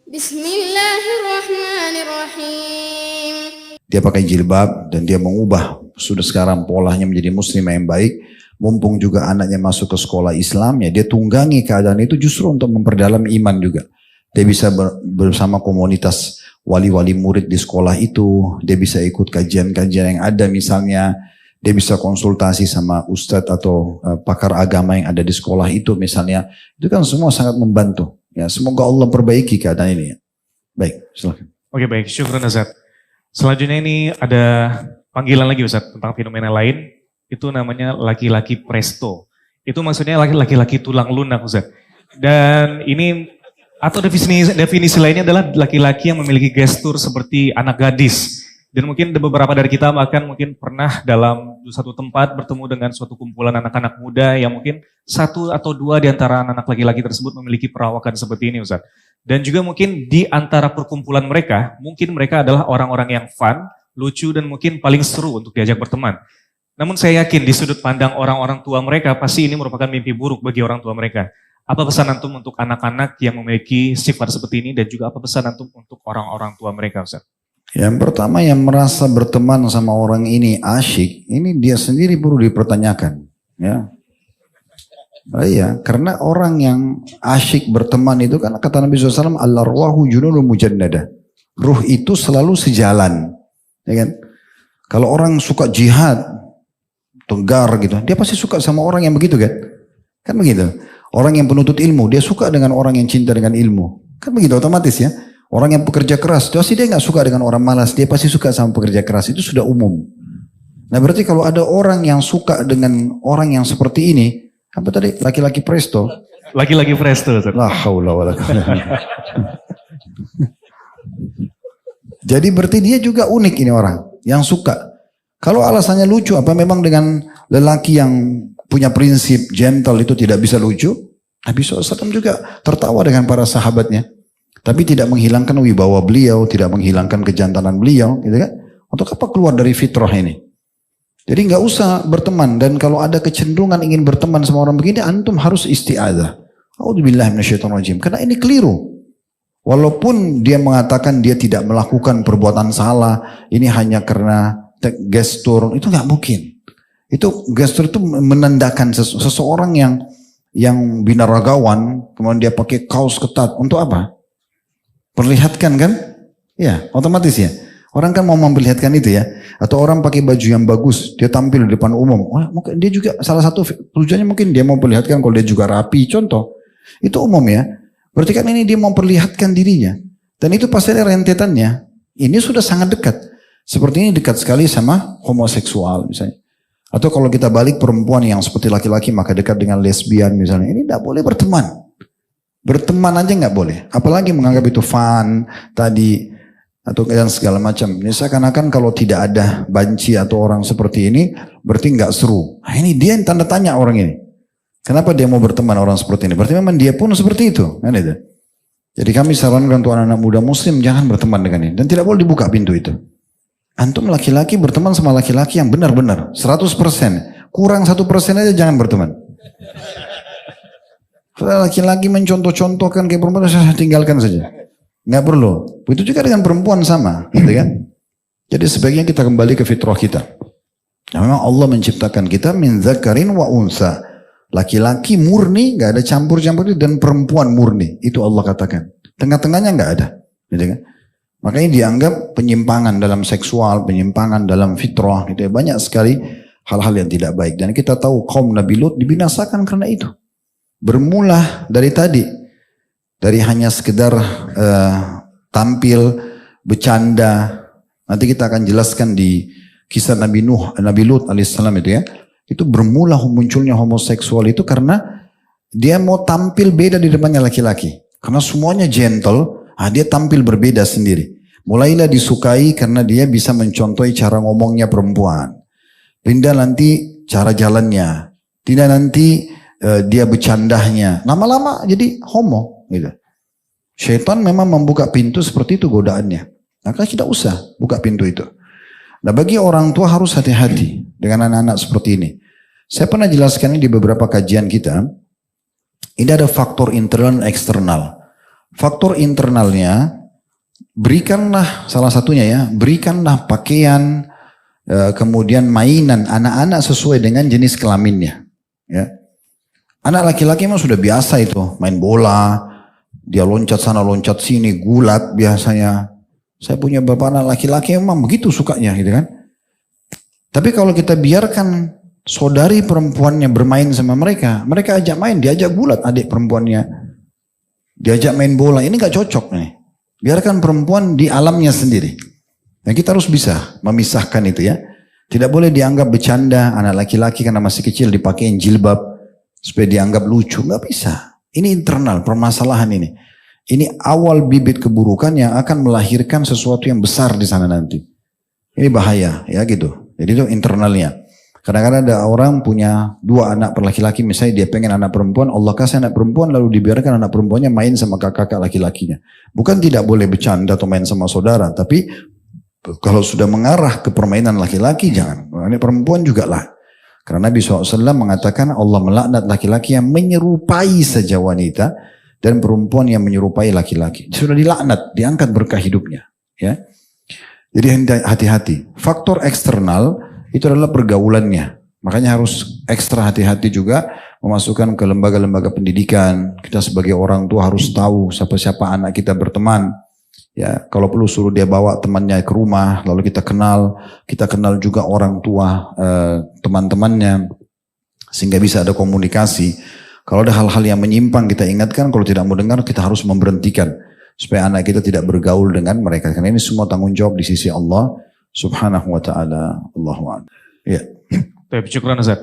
Bismillahirrahmanirrahim. Dia pakai jilbab dan dia mengubah sudah sekarang polanya menjadi muslimah yang baik. Mumpung juga anaknya masuk ke sekolah Islam, ya dia tunggangi keadaan itu justru untuk memperdalam iman juga. Dia bisa bersama komunitas wali-wali murid di sekolah itu. Dia bisa ikut kajian-kajian yang ada misalnya. Dia bisa konsultasi sama ustadz atau pakar agama yang ada di sekolah itu misalnya. Itu kan semua sangat membantu. Ya, semoga Allah perbaiki keadaan ini. Ya. Baik, silakan. Oke baik, syukran Ustaz. Selanjutnya ini ada panggilan lagi Ustaz tentang fenomena lain. Itu namanya laki-laki presto. Itu maksudnya laki-laki tulang lunak Ustaz. Dan ini atau definisi lainnya adalah laki-laki yang memiliki gestur seperti anak gadis. Dan mungkin beberapa dari kita bahkan mungkin pernah dalam satu tempat bertemu dengan suatu kumpulan anak-anak muda yang mungkin satu atau dua di antara anak laki-laki tersebut memiliki perawakan seperti ini Ustaz. Dan juga mungkin di antara perkumpulan mereka, mungkin mereka adalah orang-orang yang fun, lucu dan mungkin paling seru untuk diajak berteman. Namun saya yakin di sudut pandang orang-orang tua mereka pasti ini merupakan mimpi buruk bagi orang tua mereka. Apa pesan antum untuk anak-anak yang memiliki sifat seperti ini dan juga apa pesan antum untuk orang-orang tua mereka Ustaz? Yang pertama yang merasa berteman sama orang ini asyik, ini dia sendiri perlu dipertanyakan. Ya. Iya, karena orang yang asyik berteman itu kan kata Nabi SAW, al-arwahu junudun mujannada. Ruh itu selalu sejalan. Ya kan? Kalau orang suka jihad, tegar gitu, dia pasti suka sama orang yang begitu kan? Kan begitu. Orang yang penuntut ilmu, dia suka dengan orang yang cinta dengan ilmu. Kan begitu otomatis ya. Orang yang pekerja keras, pasti dia nggak suka dengan orang malas, dia pasti suka sama pekerja keras, itu sudah umum. Nah berarti kalau ada orang yang suka dengan orang yang seperti ini, apa tadi? Laki-laki presto? Laki-laki presto. La haula wala quwwata. Jadi berarti dia juga unik ini orang, yang suka. Kalau alasannya lucu, apa memang dengan lelaki yang punya prinsip gentle itu tidak bisa lucu? Nabi SAW juga tertawa dengan para sahabatnya. Tapi tidak menghilangkan wibawa beliau, tidak menghilangkan kejantanan beliau, gitu kan? Untuk apa keluar dari fitrah ini? Jadi nggak usah berteman, dan kalau ada kecenderungan ingin berteman sama orang begini, antum harus isti'adzah. A'udzubillahi minasyaitonirrajim. Karena ini keliru. Walaupun dia mengatakan dia tidak melakukan perbuatan salah, ini hanya karena gestur, itu nggak mungkin. Itu gestur itu menandakan seseorang yang binaragawan, kemudian dia pakai kaos ketat, untuk apa? Perlihatkan kan? Ya, otomatis ya. Orang kan mau memperlihatkan itu ya. Atau orang pakai baju yang bagus, dia tampil di depan umum. Wah, mungkin dia juga salah satu tujuannya mungkin dia mau perlihatkan kalau dia juga rapi, contoh. Itu umum ya. Berarti kan ini dia mau perlihatkan dirinya. Dan itu pasti ada rentetannya. Ini sudah sangat dekat. Seperti ini dekat sekali sama homoseksual misalnya. Atau kalau kita balik perempuan yang seperti laki-laki maka dekat dengan lesbian misalnya. Ini tidak boleh berteman. Berteman aja nggak boleh, apalagi menganggap itu fun tadi atau dan segala macam. Ini seakan-akan kalau tidak ada banci atau orang seperti ini berarti nggak seru. Nah, ini dia yang tanda tanya orang ini. Kenapa dia mau berteman orang seperti ini? Berarti memang dia pun seperti itu, kan itu. Jadi kami sarankan untuk anak-anak muda Muslim jangan berteman dengan ini dan tidak boleh dibuka pintu itu. Antum laki-laki berteman sama laki-laki yang benar-benar 100%, kurang 1% aja jangan berteman. Laki-laki mencontoh-contohkan kayak perempuan, saya tinggalkan saja. Nggak perlu. Itu juga dengan perempuan sama, gitu kan? Jadi sebaiknya kita kembali ke fitrah kita. Nah, memang Allah menciptakan kita min dzakarin wa unsa. Laki-laki murni, nggak ada campur-campur dan perempuan murni. Itu Allah katakan. Tengah-tengahnya nggak ada, gitu kan? Makanya dianggap penyimpangan dalam seksual, penyimpangan dalam fitrah, gitu ya. Banyak sekali hal-hal yang tidak baik. Dan kita tahu kaum Nabi Lut dibinasakan karena itu. Bermula dari tadi, dari hanya sekedar tampil, bercanda. Nanti kita akan jelaskan di kisah Nabi Lut alaihissalam itu ya. Itu bermula munculnya homoseksual itu karena dia mau tampil beda di depannya laki-laki. Karena semuanya gentle, dia tampil berbeda sendiri. Mulailah disukai karena dia bisa mencontohi cara ngomongnya perempuan. Pindah nanti cara jalannya. Tidak nanti dia bercandahnya, lama-lama jadi homo gitu. Syaitan memang membuka pintu seperti itu godaannya. Maka tidak usah buka pintu itu. Nah bagi orang tua harus hati-hati dengan anak-anak seperti ini. Saya pernah jelaskan ini di beberapa kajian kita. Ini ada faktor internal dan eksternal. Faktor internalnya, berikanlah salah satunya ya, berikanlah pakaian, kemudian mainan anak-anak sesuai dengan jenis kelaminnya. Ya. Anak laki-laki memang sudah biasa itu, main bola, dia loncat sana loncat sini, gulat biasanya. Saya punya beberapa anak laki-laki memang begitu sukanya gitu kan. Tapi kalau kita biarkan saudari perempuannya bermain sama mereka, mereka ajak main, diajak gulat adik perempuannya. Diajak main bola, ini gak cocok nih. Biarkan perempuan di alamnya sendiri. Nah kita harus bisa memisahkan itu ya. Tidak boleh dianggap bercanda anak laki-laki karena masih kecil dipakein jilbab supaya dianggap lucu. Gak bisa. Ini internal permasalahan ini. Ini awal bibit keburukan yang akan melahirkan sesuatu yang besar di sana nanti. Ini bahaya ya gitu. Jadi itu internalnya. Kadang-kadang ada orang punya 2 anak laki-laki, misalnya dia pengen anak perempuan, Allah kasih anak perempuan lalu dibiarkan anak perempuannya main sama kakak-kakak laki-lakinya. Bukan tidak boleh bercanda atau main sama saudara, tapi kalau sudah mengarah ke permainan laki-laki jangan. Anak perempuan juga lah. Karena Nabi SAW mengatakan Allah melaknat laki-laki yang menyerupai saja wanita dan perempuan yang menyerupai laki-laki. Sudah dilaknat, diangkat berkah hidupnya. Ya. Jadi hati-hati. Faktor eksternal itu adalah pergaulannya. Makanya harus ekstra hati-hati juga memasukkan ke lembaga-lembaga pendidikan. Kita sebagai orang tua harus tahu siapa-siapa anak kita berteman. Ya, kalau perlu suruh dia bawa temannya ke rumah, lalu kita kenal juga orang tua teman-temannya, sehingga bisa ada komunikasi. Kalau ada hal-hal yang menyimpang kita ingatkan, kalau tidak mau dengar kita harus memberhentikan supaya anak kita tidak bergaul dengan mereka. Karena ini semua tanggung jawab di sisi Allah Subhanahu wa ta'ala. Allahu a'lam. Ya. Baik, syukran Ustaz.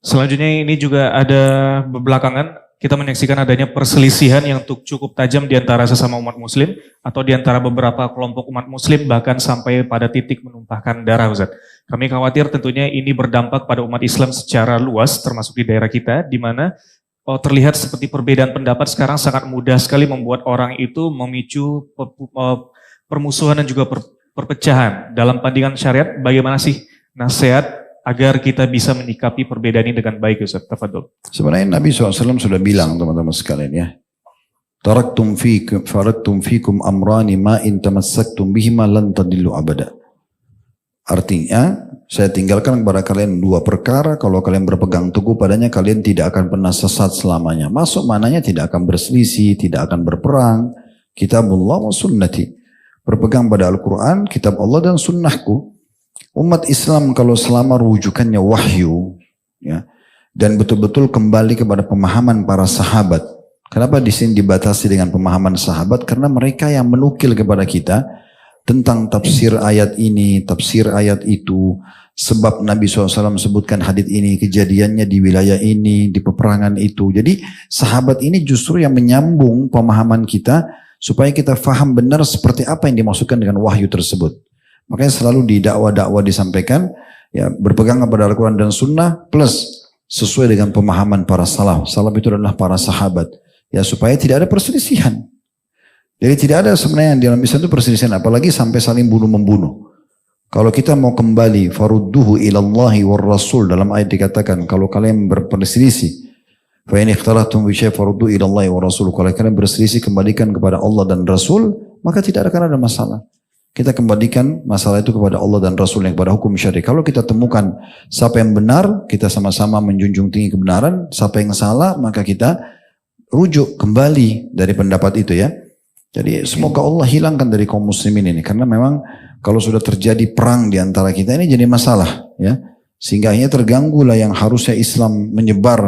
Selanjutnya ini juga ada belakangan kita menyaksikan adanya perselisihan yang cukup tajam di antara sesama umat muslim atau di antara beberapa kelompok umat muslim bahkan sampai pada titik menumpahkan darah Ustaz. Kami khawatir tentunya ini berdampak pada umat Islam secara luas termasuk di daerah kita di mana terlihat seperti perbedaan pendapat sekarang sangat mudah sekali membuat orang itu memicu permusuhan dan juga perpecahan. Dalam pandangan syariat, bagaimana sih nasihat agar kita bisa menyikapi perbedaan ini dengan baik, Ustaz? Tafadhol. Sebenarnya Nabi SAW sudah bilang teman-teman sekalian ya. Taraktum fikum amrani ma in tamassaktum bihima lan tadillu abada. Artinya, saya tinggalkan kepada kalian 2 perkara, kalau kalian berpegang teguh padanya kalian tidak akan pernah sesat selamanya. Masuk mananya tidak akan berselisih, tidak akan berperang. Kitabullah wa sunnati. Berpegang pada Al-Quran, kitab Allah dan sunnahku. Umat Islam kalau selama rujukannya wahyu, ya, dan betul-betul kembali kepada pemahaman para sahabat. Kenapa di sini dibatasi dengan pemahaman sahabat? Karena mereka yang menukil kepada kita tentang tafsir ayat ini, tafsir ayat itu. Sebab Nabi SAW sebutkan hadits ini, kejadiannya di wilayah ini, di peperangan itu. Jadi sahabat ini justru yang menyambung pemahaman kita supaya kita faham benar seperti apa yang dimaksudkan dengan wahyu tersebut. Makanya selalu di dakwah-dakwah disampaikan, ya berpegang kepada Al-Quran dan Sunnah plus sesuai dengan pemahaman para salaf. Salaf itu adalah para sahabat. Ya supaya tidak ada perselisihan. Jadi tidak ada sebenarnya di dalam Islam itu perselisihan, apalagi sampai saling bunuh-membunuh. Kalau kita mau kembali, farudduhu ilallahi war rasul, dalam ayat dikatakan, kalau kalian berperselisih, fa in ikhtalaftum bi syai' faruddu ila Allah wa rasul. Kalau kalian berselisih kembalikan kepada Allah dan Rasul, maka tidak akan ada masalah. Kita kembalikan masalah itu kepada Allah dan Rasul yang kepada hukum syar'i. Kalau kita temukan siapa yang benar, kita sama-sama menjunjung tinggi kebenaran. Siapa yang salah, maka kita rujuk kembali dari pendapat itu ya. Jadi semoga Allah hilangkan dari kaum muslimin ini, karena memang kalau sudah terjadi perang di antara kita ini jadi masalah ya. Sehingga akhirnya terganggulah yang harusnya Islam menyebar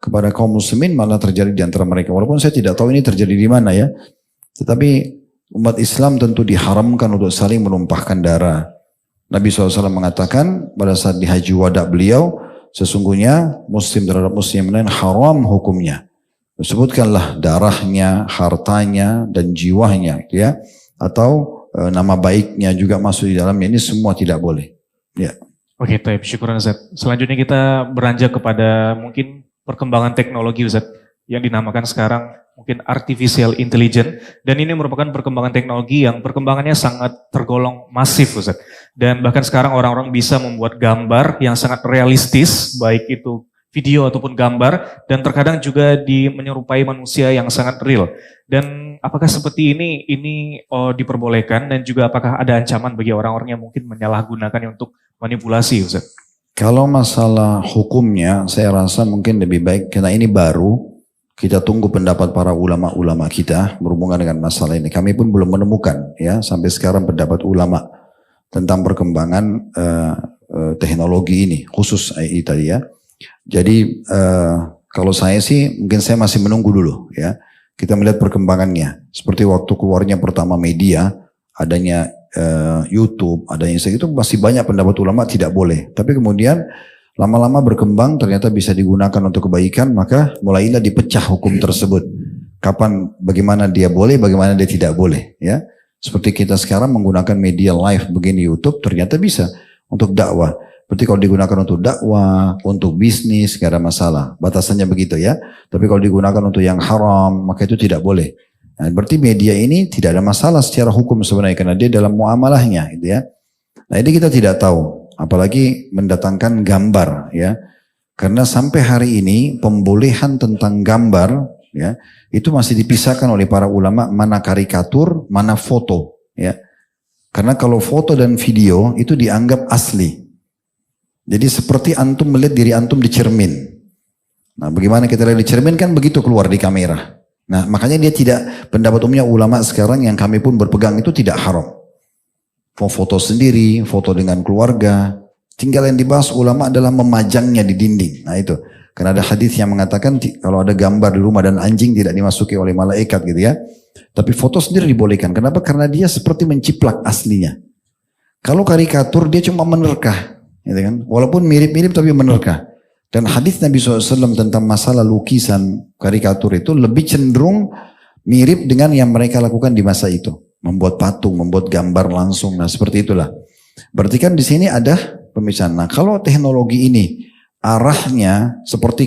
kepada kaum muslimin malah terjadi di antara mereka. Walaupun saya tidak tahu ini terjadi di mana ya. Tetapi umat Islam tentu diharamkan untuk saling menumpahkan darah. Nabi SAW mengatakan pada saat di haji wada beliau, sesungguhnya muslim terhadap muslim lain haram hukumnya. Sebutkanlah darahnya, hartanya, dan jiwanya. Ya. Atau nama baiknya juga masuk di dalamnya. Ini semua tidak boleh. Ya. Oke, taib. Syukuran Ustaz. Selanjutnya kita beranjak kepada mungkin perkembangan teknologi Ustaz yang dinamakan sekarang mungkin artificial intelligence, dan ini merupakan perkembangan teknologi yang perkembangannya sangat tergolong masif Ustaz. Dan bahkan sekarang orang-orang bisa membuat gambar yang sangat realistis, baik itu video ataupun gambar, dan terkadang juga menyerupai manusia yang sangat real. Dan apakah seperti ini diperbolehkan dan juga apakah ada ancaman bagi orang-orang yang mungkin menyalahgunakannya untuk manipulasi, Ustaz? Kalau masalah hukumnya, saya rasa mungkin lebih baik, karena ini baru, kita tunggu pendapat para ulama-ulama kita berhubungan dengan masalah ini. Kami pun belum menemukan ya sampai sekarang pendapat ulama tentang perkembangan teknologi ini, khusus AI tadi ya. Jadi kalau saya sih mungkin saya masih menunggu dulu ya. Kita melihat perkembangannya. Seperti waktu keluarnya pertama media, adanya YouTube, adanya itu masih banyak pendapat ulama tidak boleh. Tapi kemudian lama-lama berkembang ternyata bisa digunakan untuk kebaikan, maka mulailah dipecah hukum tersebut. Kapan, bagaimana dia boleh, bagaimana dia tidak boleh ya. Seperti kita sekarang menggunakan media live begini YouTube ternyata bisa untuk dakwah. Berarti kalau digunakan untuk dakwah, untuk bisnis, gak ada masalah. Batasannya begitu ya. Tapi kalau digunakan untuk yang haram, maka itu tidak boleh. Nah, berarti media ini tidak ada masalah secara hukum sebenarnya. Karena dia dalam muamalahnya gitu ya. Nah ini kita tidak tahu. Apalagi mendatangkan gambar ya. Karena sampai hari ini pembolehan tentang gambar ya, itu masih dipisahkan oleh para ulama mana karikatur, mana foto ya. Karena kalau foto dan video itu dianggap asli. Jadi seperti antum melihat diri antum di cermin. Nah bagaimana kita lihat di cermin kan begitu keluar di kamera. Nah makanya dia tidak, pendapat umumnya ulama sekarang yang kami pun berpegang itu tidak haram. Mau foto sendiri, foto dengan keluarga. Tinggal yang dibahas ulama adalah memajangnya di dinding. Nah itu. Karena ada hadis yang mengatakan kalau ada gambar di rumah dan anjing tidak dimasuki oleh malaikat gitu ya. Tapi foto sendiri dibolehkan. Kenapa? Karena dia seperti menciplak aslinya. Kalau karikatur dia cuma menerkah. Gitu kan? Walaupun mirip-mirip tapi menerka. Dan hadis Nabi SAW tentang masalah lukisan karikatur itu lebih cenderung mirip dengan yang mereka lakukan di masa itu. Membuat patung, membuat gambar langsung. Nah seperti itulah. Berarti kan di sini ada pemisahan. Nah kalau teknologi ini arahnya seperti